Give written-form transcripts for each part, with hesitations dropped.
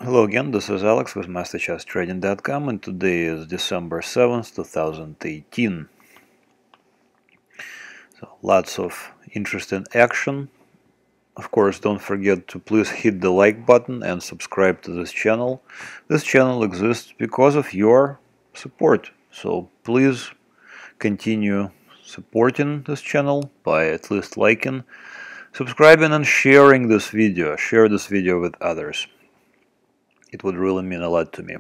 Hello again, this is Alex with MasterChartsTrading.com, and today is December 7th, 2018. So lots of interesting action. Of course, don't forget to please hit the like button and subscribe to this channel. This channel exists because of your support, so please continue supporting this channel by at least liking, subscribing, and sharing this video. Share this video with others. It would really mean a lot to me.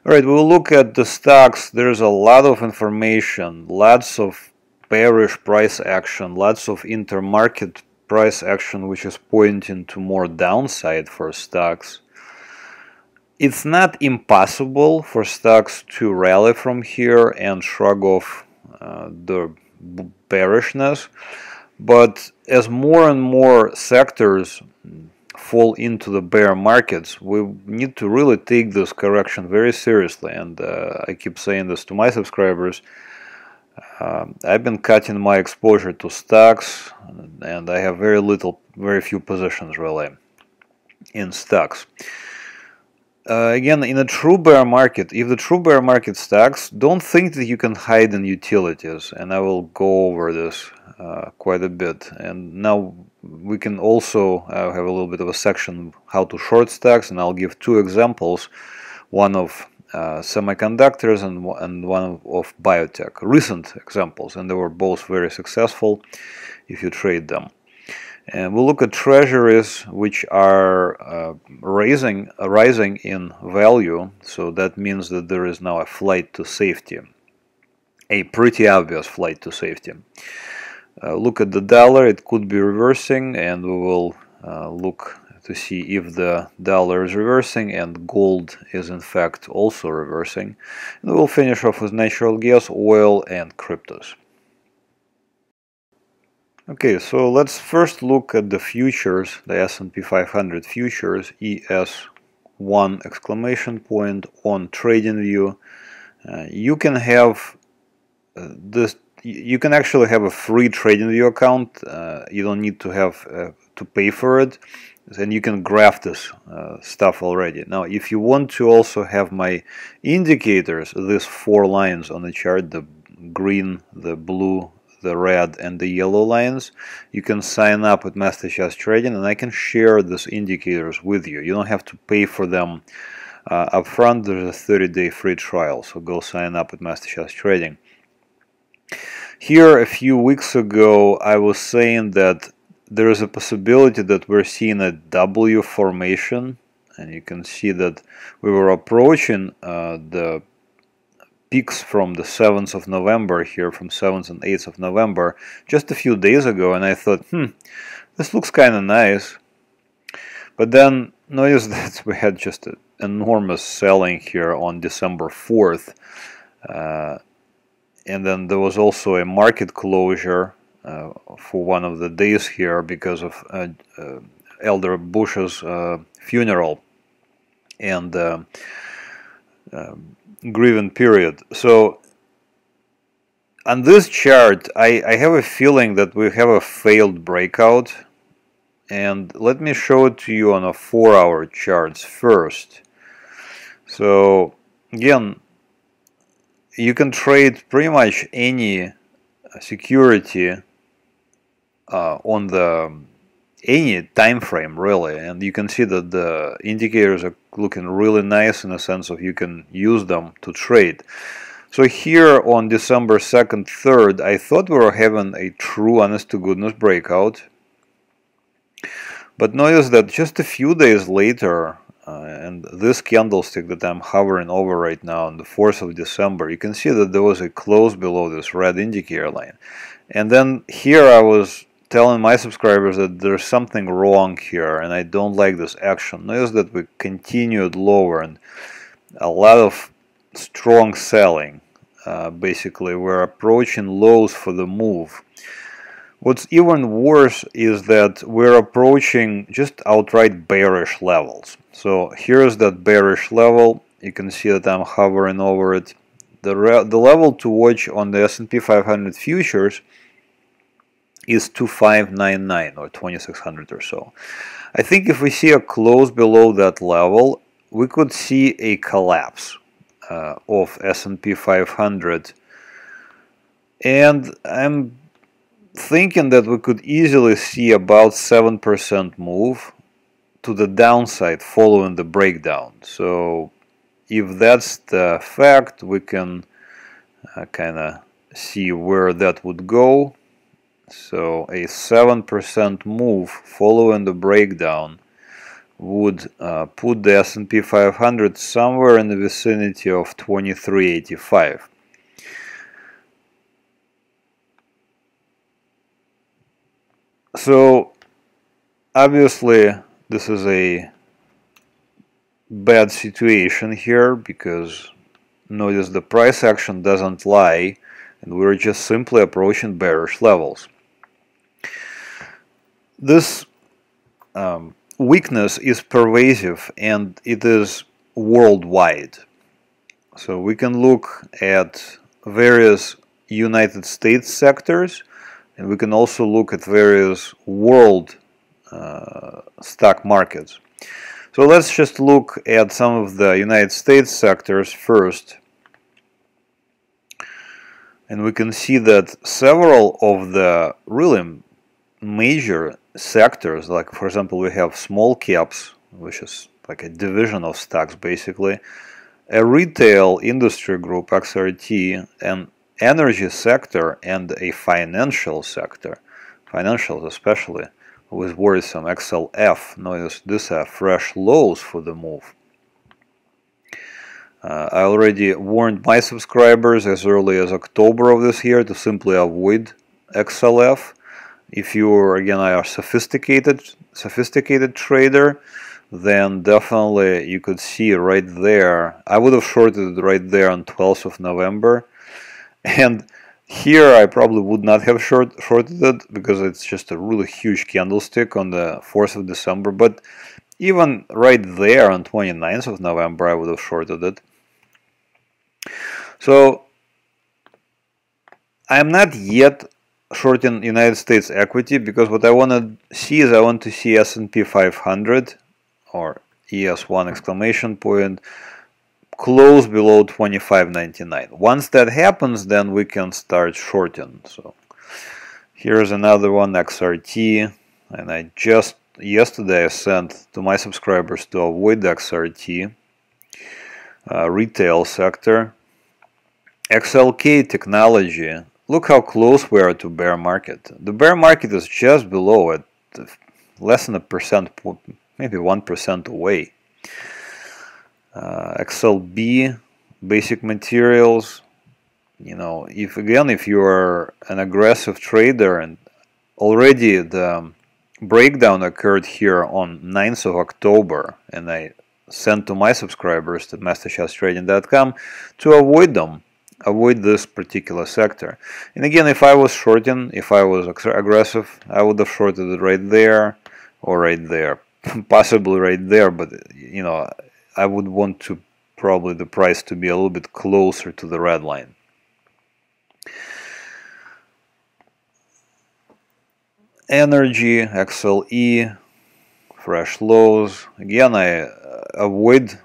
Alright, we'll look at the stocks. There's a lot of information, lots of bearish price action, lots of intermarket price action which is pointing to more downside for stocks. It's not impossible for stocks to rally from here and shrug off the bearishness, but as more and more sectors fall into the bear markets, we need to really take this correction very seriously. And I keep saying this to my subscribers. I've been cutting my exposure to stocks, and I have very few positions really in stocks. Again, in a true bear market, if the true bear market stocks, don't think that you can hide in utilities, and I will go over this quite a bit. And now we can also have a little bit of a section how to short stocks, and I'll give two examples, one of semiconductors and one of biotech, recent examples, and they were both very successful if you trade them. And we'll look at treasuries which are rising in value, so that means that there is now a flight to safety, a pretty obvious flight to safety. Look at the dollar, it could be reversing, and we will look to see if the dollar is reversing and gold is in fact also reversing. And we'll finish off with natural gas, oil, and cryptos. Okay, so let's first look at the futures, the S&P 500 futures, ES1 exclamation point on TradingView. You can have this. You can actually have a free TradingView account. You don't need to have to pay for it, and you can graph this stuff already. Now, if you want to also have my indicators, these four lines on the chart, the green, the blue, the red, and the yellow lines, you can sign up with MasterCharts Trading, and I can share these indicators with you. You don't have to pay for them up front. There's a 30-day free trial, so go sign up with MasterCharts Trading. Here, a few weeks ago, I was saying that there is a possibility that we're seeing a W formation, and you can see that we were approaching the peaks from the 7th of November here, from 7th and 8th of November, just a few days ago, and I thought, this looks kind of nice. But then notice that we had just an enormous selling here on December 4th. And then there was also a market closure for one of the days here because of Elder Bush's funeral and grieving period. So on this chart, I have a feeling that we have a failed breakout. And let me show it to you on a 4-hour charts first. So again, you can trade pretty much any security on any time frame really, and you can see that the indicators are looking really nice in the sense of you can use them to trade. So here on December 2nd, 3rd, I thought we were having a true honest-to-goodness breakout, but notice that just a few days later, and this candlestick that I'm hovering over right now on the 4th of December, you can see that there was a close below this red indicator line. And then here I was telling my subscribers that there's something wrong here and I don't like this action. Notice that we continued lower and a lot of strong selling. Basically, we're approaching lows for the move. What's even worse is that we're approaching just outright bearish levels. So here's that bearish level. You can see that I'm hovering over it. The level to watch on the S&P 500 futures is 2599 or 2600 or so. I think if we see a close below that level, we could see a collapse of S&P 500, and I'm thinking that we could easily see about 7% move to the downside following the breakdown. So if that's the fact, we can kind of see where that would go. So a 7% move following the breakdown would put the S&P 500 somewhere in the vicinity of 2385. So obviously this is a bad situation here, because notice the price action doesn't lie and we're just simply approaching bearish levels. This weakness is pervasive and it is worldwide. So we can look at various United States sectors, and we can also look at various world stock markets. So let's just look at some of the United States sectors first. And we can see that several of the really major sectors, like for example we have small caps, which is like a division of stocks basically, a retail industry group XRT, an energy sector, and a financial sector, financials especially, with worrisome XLF. Notice these are fresh lows for the move. I already warned my subscribers as early as October of this year to simply avoid XLF. If you again are a sophisticated trader, then definitely you could see right there. I would have shorted it right there on 12th of November, and here I probably would not have shorted it because it's just a really huge candlestick on the 4th of December. But even right there on 29th of November, I would have shorted it. So I'm not yet shorting United States equity, because what I want to see is I want to see S&P 500 or ES1 exclamation point close below 25.99. Once that happens, then we can start shorting. So here's another one, XRT, and I just yesterday I sent to my subscribers to avoid the XRT. Retail sector, XLK technology. Look how close we are to bear market. The bear market is just below at less than 1%, maybe 1% away. XLB, basic materials. You know, if you are an aggressive trader, and already the breakdown occurred here on 9th of October, and I sent to my subscribers at MasterChartsTrading.com to avoid this particular sector. And again, if I was shorting, if I was aggressive, I would have shorted it right there or right there, possibly right there, but you know, I would want to probably the price to be a little bit closer to the red line. Energy, XLE, fresh lows. Again, I avoid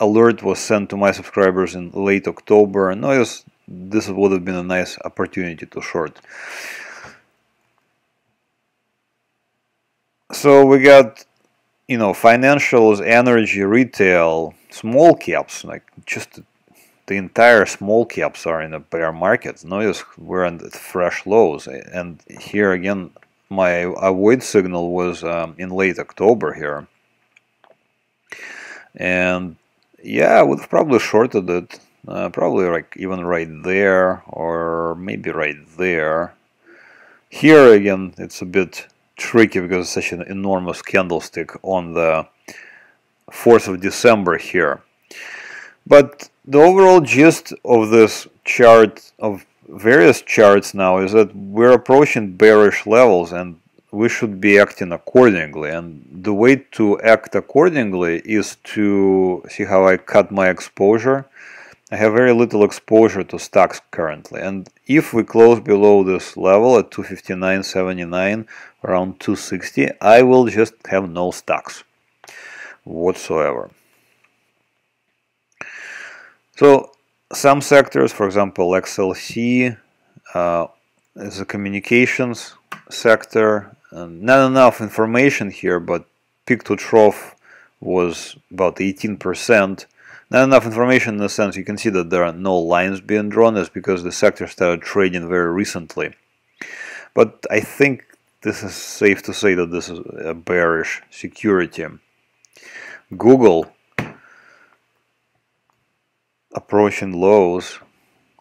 alert was sent to my subscribers in late October, and notice this would have been a nice opportunity to short. So we got, you know, financials, energy, retail, small caps, like just the entire small caps are in a bear market. Notice we're in the fresh lows, and here again my avoid signal was in late October here. And yeah, I would have probably shorted it, probably like even right there or maybe right there. Here again it's a bit tricky because it's such an enormous candlestick on the 4th of December here. But the overall gist of this chart, of various charts now, is that we're approaching bearish levels and we should be acting accordingly. And the way to act accordingly is to see how I cut my exposure. I have very little exposure to stocks currently, and if we close below this level at 259.79, around 260, I will just have no stocks. whatsoever. So some sectors, for example, XLC is a communications sector. Not enough information here, but peak to trough was about 18%. Not enough information in the sense you can see that there are no lines being drawn. That's because the sector started trading very recently. But I think this is safe to say that this is a bearish security. Google approaching lows,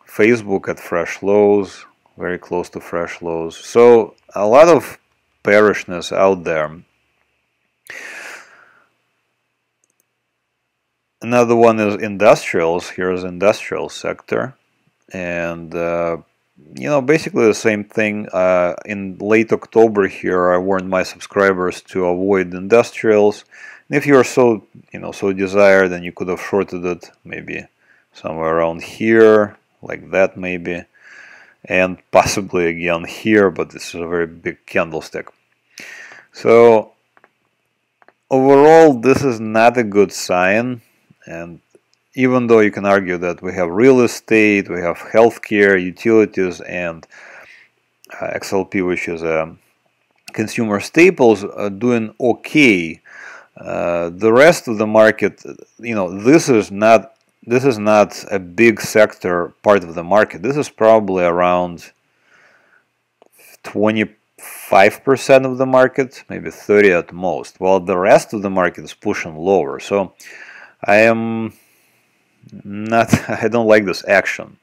Facebook at fresh lows, very close to fresh lows. So a lot of bearishness out there. Another one is industrials. Here's industrial sector, and you know, basically the same thing. In late October here, I warned my subscribers to avoid industrials. And if you are so, so desire, then you could have shorted it maybe somewhere around here, like that maybe, and possibly again here, but this is a very big candlestick. So overall, this is not a good sign. And even though you can argue that we have real estate, we have healthcare, utilities, and XLP, which is consumer staples, doing okay. The rest of the market, this is not a big sector part of the market. This is probably around 25% of the market, maybe 30 at most, while the rest of the market is pushing lower. So I don't like this action.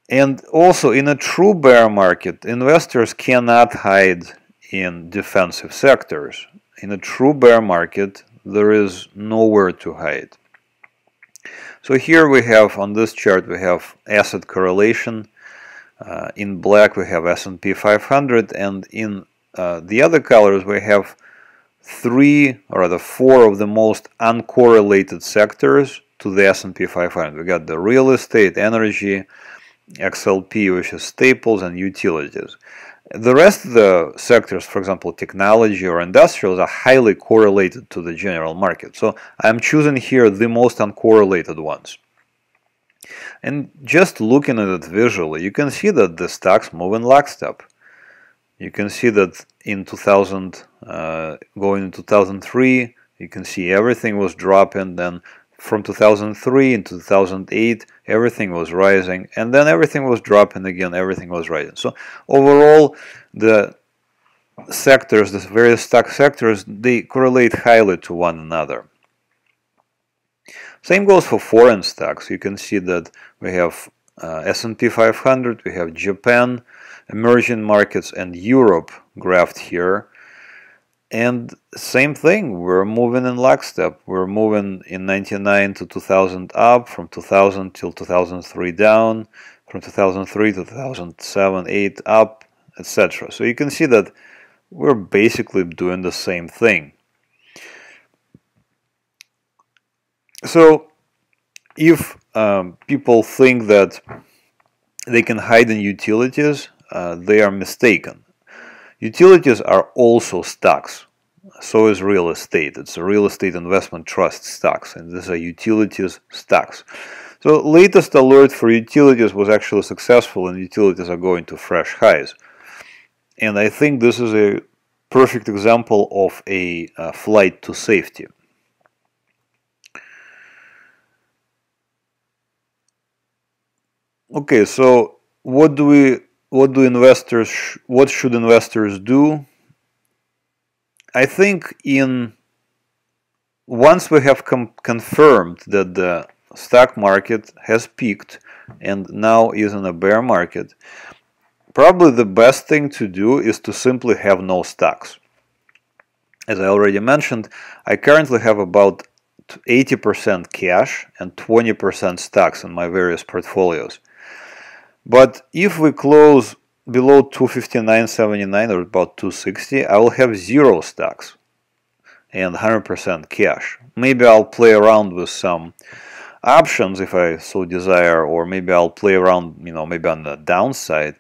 And also, in a true bear market, investors cannot hide in defensive sectors. In a true bear market, there is nowhere to hide. So here we have, on this chart, we have asset correlation. In black we have S&P 500, and in the other colors we have four of the most uncorrelated sectors to the S&P 500. We got the real estate, energy, XLP, which is staples, and utilities. The rest of the sectors, for example, technology or industrials, are highly correlated to the general market. So I'm choosing here the most uncorrelated ones. And just looking at it visually, you can see that the stocks move in lockstep. You can see that in 2000, going into 2003, you can see everything was dropping. Then from 2003 into 2008, everything was rising, and then everything was dropping again. Everything was rising. So overall, the sectors, the various stock sectors, they correlate highly to one another. Same goes for foreign stocks. You can see that we have S&P 500, we have Japan, emerging markets, and Europe graphed here. And same thing, we're moving in lockstep. We're moving in 99 to 2000 up, from 2000 till 2003 down, from 2003 to 2007, 8 up, etc. So you can see that we're basically doing the same thing. So if people think that they can hide in utilities, they are mistaken. Utilities are also stocks. So is real estate. It's a real estate investment trust stocks, and these are utilities stocks. So latest alert for utilities was actually successful, and utilities are going to fresh highs. And I think this is a perfect example of a flight to safety. Okay, so what should investors do? I think once we have confirmed that the stock market has peaked and now is in a bear market, probably the best thing to do is to simply have no stocks. As I already mentioned, I currently have about 80% cash and 20% stocks in my various portfolios. But if we close below 259.79 or about 260, I will have 0 stocks and 100% cash. Maybe I'll play around with some options if I so desire, or maybe I'll play around, maybe on the downside.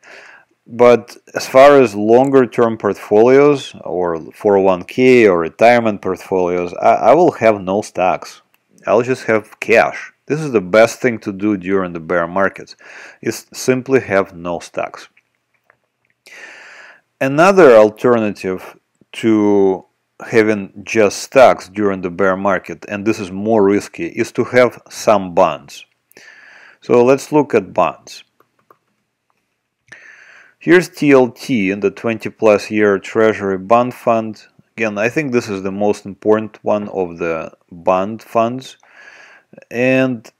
But as far as longer term portfolios or 401k or retirement portfolios, I will have no stocks. I'll just have cash. This is the best thing to do during the bear markets, is simply have no stocks. Another alternative to having just stocks during the bear market, and this is more risky, is to have some bonds. So let's look at bonds. Here's TLT, the 20+ year Treasury bond fund. Again, I think this is the most important one of the bond funds. And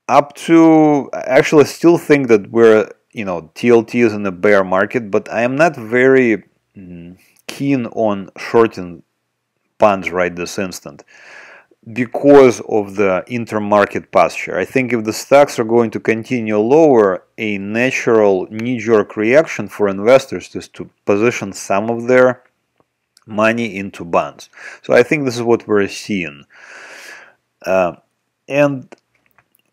up to, actually I still think that we're, TLT is in a bear market, but I am not very keen on shorting bonds right this instant, because of the intermarket posture. I think if the stocks are going to continue lower, a natural knee-jerk reaction for investors is to position some of their money into bonds. So I think this is what we're seeing. And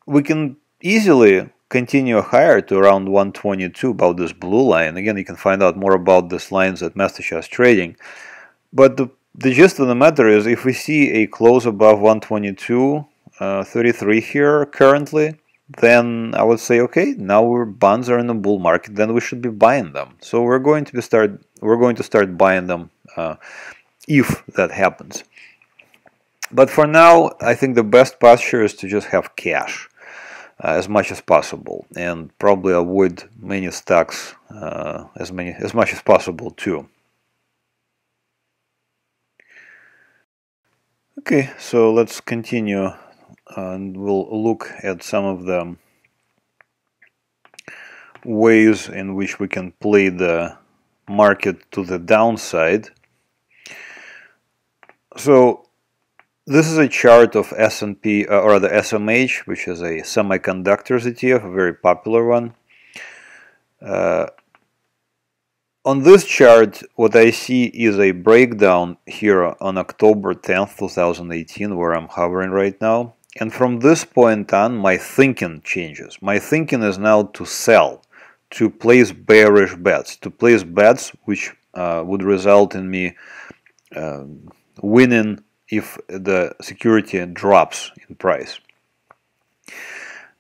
we can easily continue higher to around 122, about this blue line. Again, you can find out more about these lines at MasterCharts Trading. But the gist of the matter is, if we see a close above 122.33 here currently, then I would say, okay, now our bonds are in a bull market, then we should be buying them. So we're going to start buying them if that happens. But for now, I think the best posture is to just have cash as much as possible, and probably avoid many stocks as much as possible too. Okay, so let's continue, and we'll look at some of the ways in which we can play the market to the downside. So this is a chart of S&P, or the SMH, which is a semiconductors ETF, a very popular one. On this chart, what I see is a breakdown here on October 10th, 2018, where I'm hovering right now. And from this point on, my thinking changes. My thinking is now to sell, to place bearish bets, to place bets which would result in me winning if the security drops in price.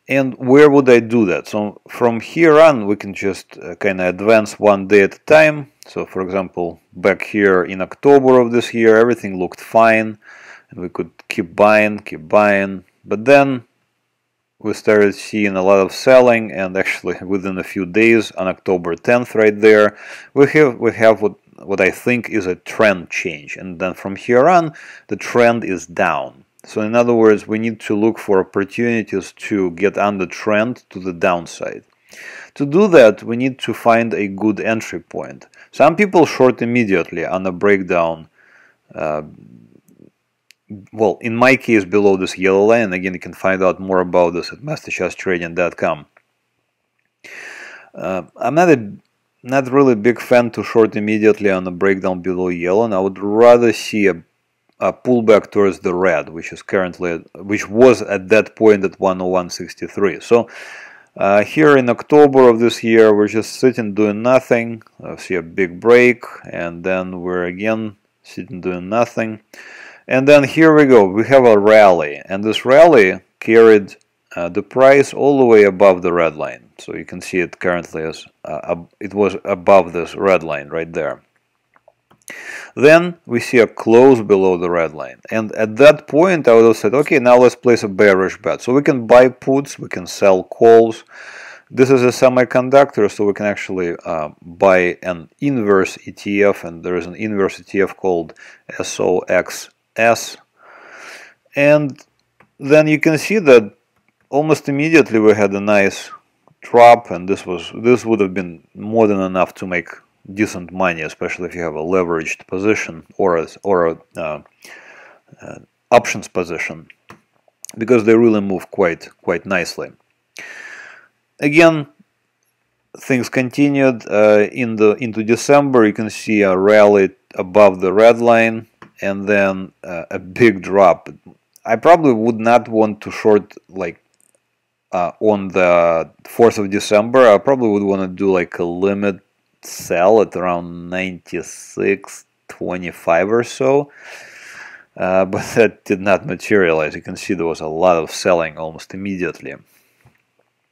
And where would I do that? So from here on, we can just kind of advance one day at a time. So for example, back here in October of this year, everything looked fine, and we could keep buying. But then we started seeing a lot of selling, and actually within a few days, on October 10th right there, we have what I think is a trend change. And then from here on, the trend is down. So in other words, we need to look for opportunities to get on the trend to the downside. To do that, we need to find a good entry point. Some people short immediately on a breakdown. Well, in my case, below this yellow line. Again, you can find out more about this at MasterChartsTrading.com. I'm not really a big fan to short immediately on a breakdown below yellow, and I would rather see a pullback towards the red, which was at that point at 101.63. So here in October of this year, we're just sitting doing nothing. See a big break, and then we're again sitting doing nothing. And then here we go. We have a rally, and this rally carried the price all the way above the red line. So you can see it currently as it was above this red line right there. Then we see a close below the red line, and at that point I would have said, okay, now let's place a bearish bet. So we can buy puts, we can sell calls. This is a semiconductor, so we can actually buy an inverse ETF, and there is an inverse ETF called SOXS. And then you can see that almost immediately we had a nice drop, and this would have been more than enough to make decent money, especially if you have a leveraged position or a options position, because they really move quite nicely. Again, things continued into December. You can see a rally above the red line, and then a big drop. I probably would not want to short like on the 4th of December, I probably would want to do like a limit sell at around 96.25 or so. But that did not materialize. You can see there was a lot of selling almost immediately.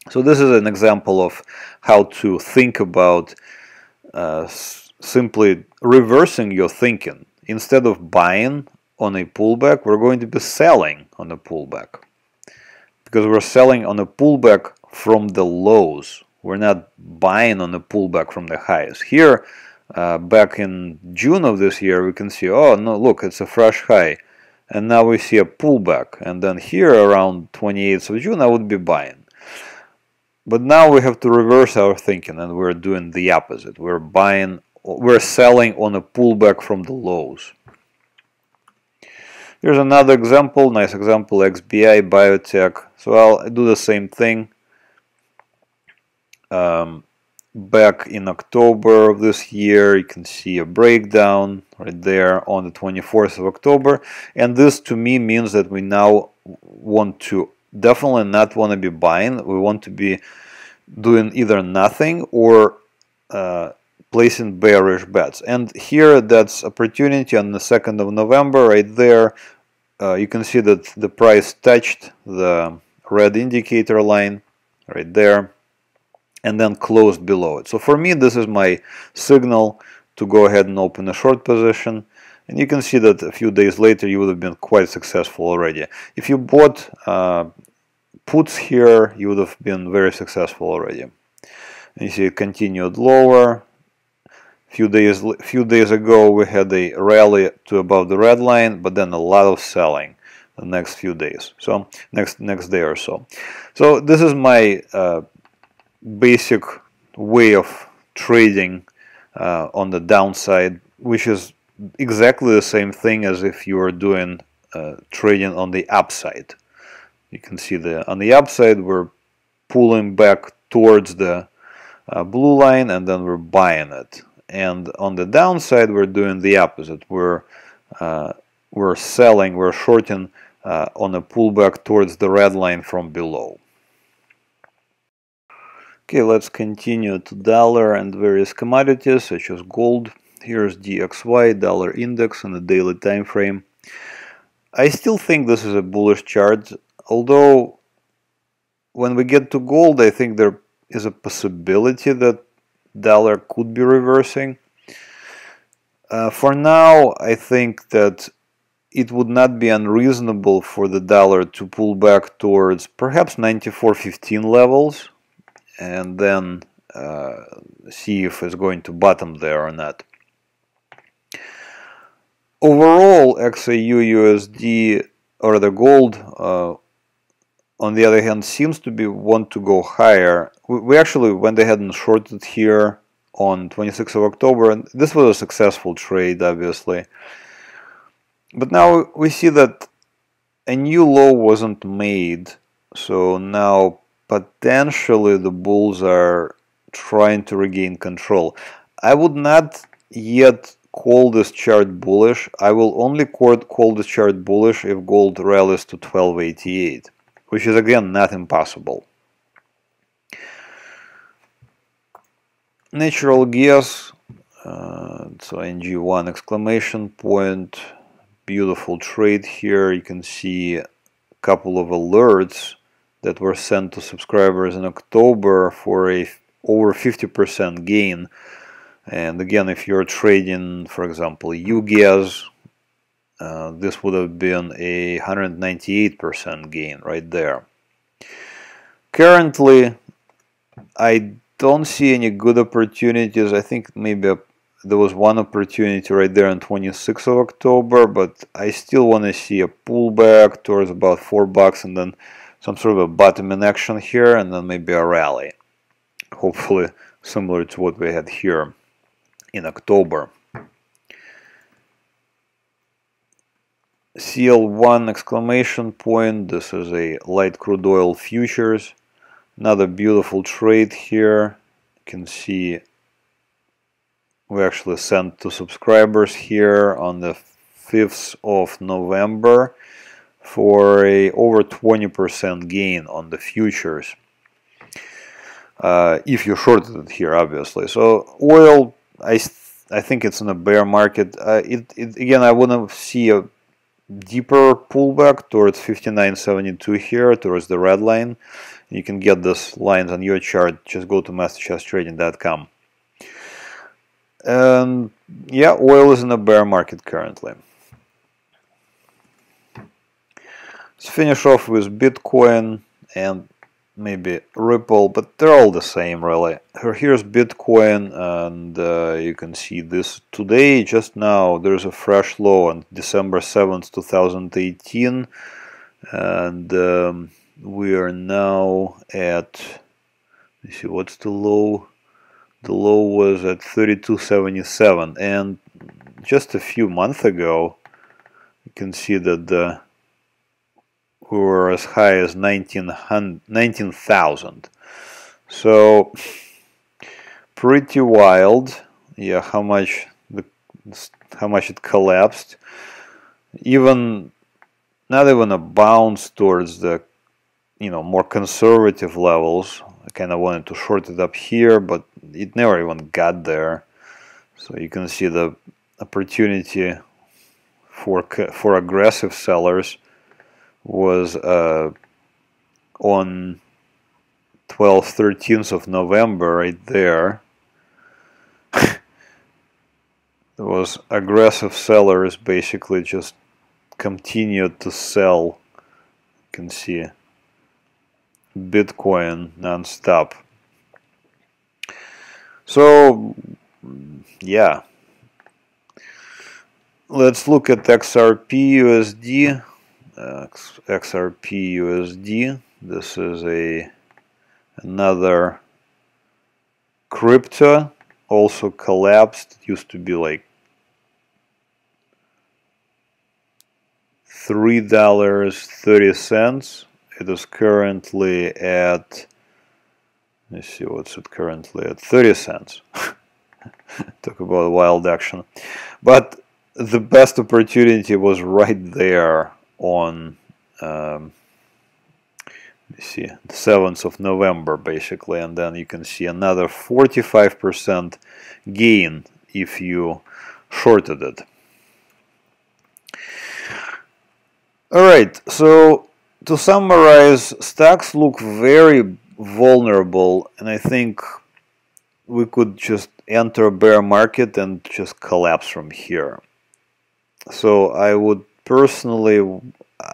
So this is an example of how to think about simply reversing your thinking. Instead of buying on a pullback, we're going to be selling on a pullback. Because we're selling on a pullback from the lows. We're not buying on a pullback from the highs. Here, back in June of this year, we can see, oh no, look, it's a fresh high. And now we see a pullback. And then here around 28th of June, I would be buying. But now we have to reverse our thinking, and we're doing the opposite. We're selling on a pullback from the lows. Here's another example, nice example, Xbi Biotech. So I'll do the same thing. Back in October of this year, you can see a breakdown right there on the 24th of October. And this to me means that we now want to definitely not want to be buying. We want to be doing either nothing or placing bearish bets. And here that's opportunity on the 2nd of November right there. You can see that the price touched the red indicator line right there and then closed below it. So for me, this is my signal to go ahead and open a short position. And you can see that a few days later you would have been quite successful already. If you bought puts here, you would have been very successful already. And you see it continued lower. Few days ago we had a rally to above the red line, but then a lot of selling the next few days. So next day or so. So this is my basic way of trading on the downside, which is exactly the same thing as if you are doing trading on the upside. You can see on the upside we're pulling back towards the blue line and then we're buying it. And on the downside we're doing the opposite. We're selling, we're shorting on a pullback towards the red line from below. Okay, let's continue to dollar and various commodities such as gold. Here's DXY, dollar index on the daily time frame. I still think this is a bullish chart, although when we get to gold, I think there is a possibility that dollar could be reversing. For now, I think that it would not be unreasonable for the dollar to pull back towards perhaps 94.15 levels and then see if it's going to bottom there or not. Overall, XAU USD or the gold on the other hand seems to want to go higher. We actually went ahead and shorted here on 26th of October, and this was a successful trade obviously. But now we see that a new low wasn't made, so now potentially the bulls are trying to regain control. I would not yet call this chart bullish. I will only call this chart bullish if gold rallies to 1288, which is again not impossible. Natural gas, so NG1 exclamation point, beautiful trade here. You can see a couple of alerts that were sent to subscribers in October for a over 50% gain. And again, if you're trading, for example, UGAS, this would have been a 198% gain right there. Currently, I don't see any good opportunities. I think maybe there was one opportunity right there on 26th of October, but I still want to see a pullback towards about $4 and then some sort of a bottoming action here and then maybe a rally. Hopefully similar to what we had here in October. CL1 exclamation point. This is a light crude oil futures. Another beautiful trade here. You can see we actually sent to subscribers here on the 5th of November for a over 20% gain on the futures. If you shorted it here, obviously. So oil, I think it's in a bear market. Again, I want to see a deeper pullback towards 59.72 here, towards the red line. You can get these lines on your chart. Just go to MasterChartsTrading.com. And yeah, oil is in a bear market currently. Let's finish off with Bitcoin and maybe Ripple, but they're all the same really. Here's Bitcoin, and you can see this today, just now, there's a fresh low on December 7th, 2018, and we are now at, let's see, what's the low? The low was at 32.77, and just a few months ago, you can see that we were as high as 19,000. So pretty wild. Yeah, how much it collapsed. Not even a bounce towards the more conservative levels. I kind of wanted to short it up here, but it never even got there. So you can see the opportunity for aggressive sellers was on 13th of November, right there. There was aggressive sellers basically just continued to sell. You can see Bitcoin non-stop. So yeah, let's look at XRP USD. XRP USD. This is another crypto, also collapsed. It used to be like $3.30. It is currently at, let's see, what's it currently at? 30 cents. Talk about wild action. But the best opportunity was right there on let's see, the 7th of November basically, and then you can see another 45% gain if you shorted it. Alright, so to summarize, stocks look very vulnerable, and I think we could just enter a bear market and just collapse from here. So I would personally,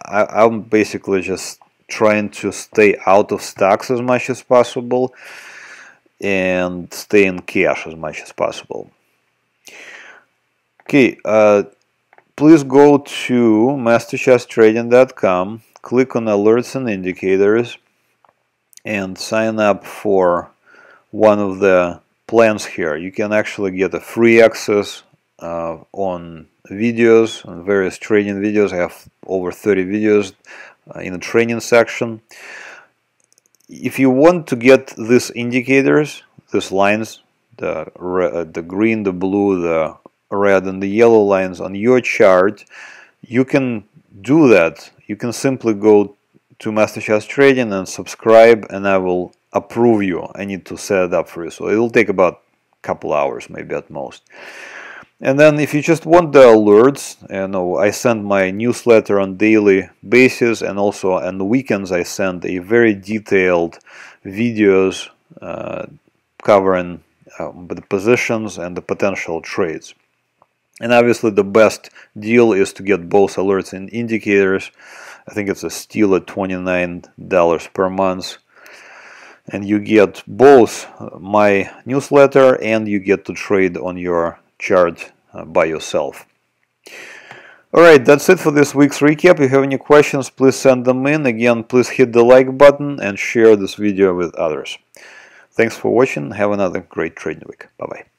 I'm basically just trying to stay out of stocks as much as possible and stay in cash as much as possible. Okay, please go to MasterChartsTrading.com, click on alerts and indicators, and sign up for one of the plans here. You can actually get a free access on videos, on various trading videos. I have over 30 videos in the training section. If you want to get these indicators, these lines, the green, the blue, the red, and the yellow lines on your chart, you can do that. You can simply go to MasterCharts Trading and subscribe, and I will approve you. I need to set it up for you, so it will take about a couple hours, maybe at most. And then if you just want the alerts, I send my newsletter on daily basis, and also on the weekends I send a very detailed videos covering the positions and the potential trades. And obviously the best deal is to get both alerts and indicators. I think it's a steal at $29 per month. And you get both my newsletter and you get to trade on your chart by yourself. Alright, that's it for this week's recap. If you have any questions, please send them in. Again, please hit the like button and share this video with others. Thanks for watching. Have another great trading week. Bye-bye.